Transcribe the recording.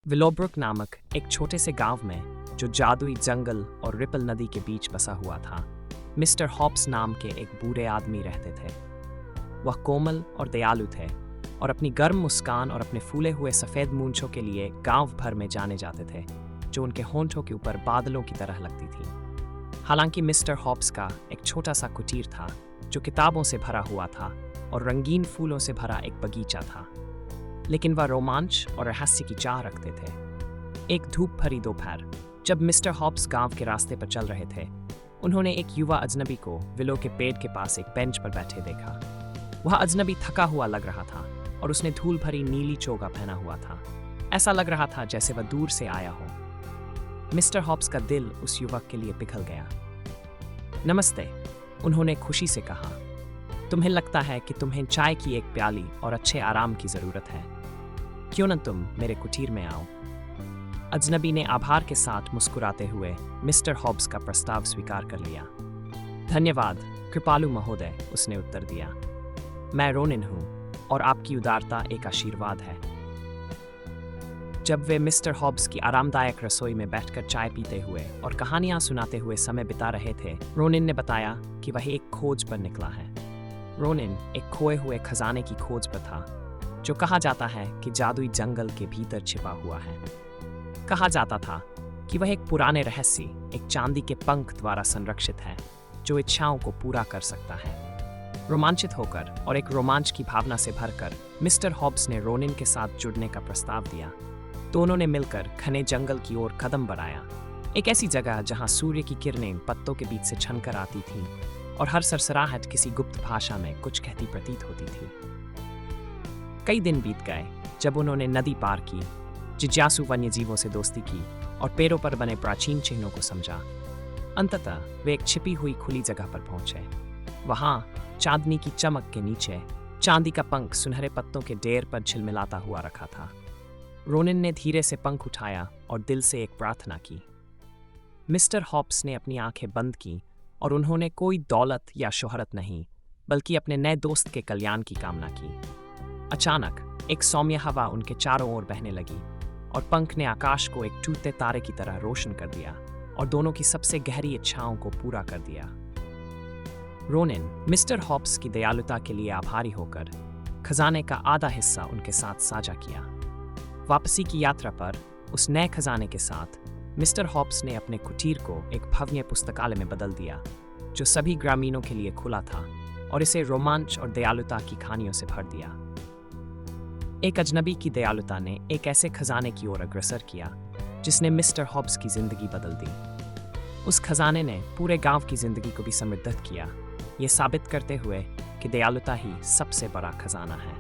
Willowbrook नामक एक छोटे से गांव में, जो जादुई जंगल और रिपल नदी के बीच बसा हुआ था, मिस्टर हॉब्स नाम के एक बूढ़े आदमी रहते थे। वह कोमल और दयालु थे और अपनी गर्म मुस्कान और अपने फूले हुए सफ़ेद मूंछों के लिए गांव भर में जाने जाते थे, जो उनके होंठों के ऊपर बादलों की तरह लगती थी। हालांकि मिस्टर हॉब्स का एक छोटा सा कुटीर था, जो किताबों से भरा हुआ था और रंगीन फूलों से भरा एक बगीचा था, लेकिन वह रोमांच और रहस्य की चाह रखते थे। एक धूप भरी दोपहर, जब मिस्टर हॉब्स गांव के रास्ते पर चल रहे थे, उन्होंने एक युवा अजनबी को विलो के पेड़ के पास एक बेंच पर बैठे देखा। वह अजनबी थका हुआ लग रहा था और उसने धूल भरी नीली चोगा पहना हुआ था। ऐसा लग रहा था जैसे वह दूर से आया हो। मिस्टर हॉब्स का दिल उस युवक के लिए पिघल गया। नमस्ते, उन्होंने खुशी से कहा। तुम्हें लगता है कि तुम्हें चाय की एक प्याली और अच्छे आराम की ज़रूरत है। क्यों न तुम मेरे कुटीर में आओ। अजनबी ने आभार के साथ मुस्कुराते हुए मिस्टर हॉब्स का प्रस्ताव स्वीकार कर लिया। धन्यवाद कृपालु महोदय, उसने उत्तर दिया। मैं रोनिन हूँ और आपकी उदारता एक आशीर्वाद है। जब वे मिस्टर हॉब्स की आरामदायक रसोई में बैठकर चाय पीते हुए और कहानियां सुनाते हुए समय बिता रहे थे, रोनिन ने बताया कि वह एक खोज पर निकला है। रोनिन एक खोए हुए खजाने की खोज पर था, जो कहा जाता है कि जादुई जंगल के भीतर छिपा हुआ है। कहा जाता था कि वह एक पुराने रहस्य, एक चांदी के पंख द्वारा संरक्षित है, जो इच्छाओं को पूरा कर सकता है। रोमांचित होकर और एक रोमांच की भावना से भरकर मिस्टर हॉब्स ने रोनिन के साथ जुड़ने का प्रस्ताव दिया। दोनों ने मिलकर घने जंगल की ओर कदम बढ़ाया, एक ऐसी जगह जहां सूर्य की किरणें पत्तों के बीच से छनकर आती थीं और हर सरसराहट किसी गुप्त भाषा में कुछ कहती प्रतीत होती थी। कई दिन बीत गए जब उन्होंने नदी पार की, जिज्ञासु वन्यजीवों से दोस्ती की और पेड़ों पर बने प्राचीन चिन्हों को समझा। अंततः वे एक छिपी हुई खुली जगह पर पहुंचे। वहां चांदनी की चमक के नीचे चांदी का पंख सुनहरे पत्तों के ढेर पर झिलमिलाता हुआ रखा था। रोनिन ने धीरे से पंख उठाया और दिल से एक प्रार्थना की। मिस्टर हॉब्स ने अपनी आंखें बंद की और उन्होंने कोई दौलत या शोहरत नहीं, बल्कि अपने नए दोस्त के कल्याण की कामना की। अचानक एक सौम्य हवा उनके चारों ओर बहने लगी और पंख ने आकाश को एक टूटते तारे की तरह रोशन कर दिया और दोनों की सबसे गहरी इच्छाओं को पूरा कर दिया। रोनिन मिस्टर हॉब्स की दयालुता के लिए आभारी होकर खजाने का आधा हिस्सा उनके साथ साझा किया। वापसी की यात्रा पर उस नए खजाने के साथ मिस्टर हॉब्स ने अपने कुटीर को एक भव्य पुस्तकालय में बदल दिया, जो सभी ग्रामीणों के लिए खुला था, और इसे रोमांच और दयालुता की कहानियों से भर दिया। एक अजनबी की दयालुता ने एक ऐसे खजाने की ओर अग्रसर किया जिसने मिस्टर हॉब्स की जिंदगी बदल दी। उस खजाने ने पूरे गांव की जिंदगी को भी समृद्ध किया, ये साबित करते हुए कि दयालुता ही सबसे बड़ा खजाना है।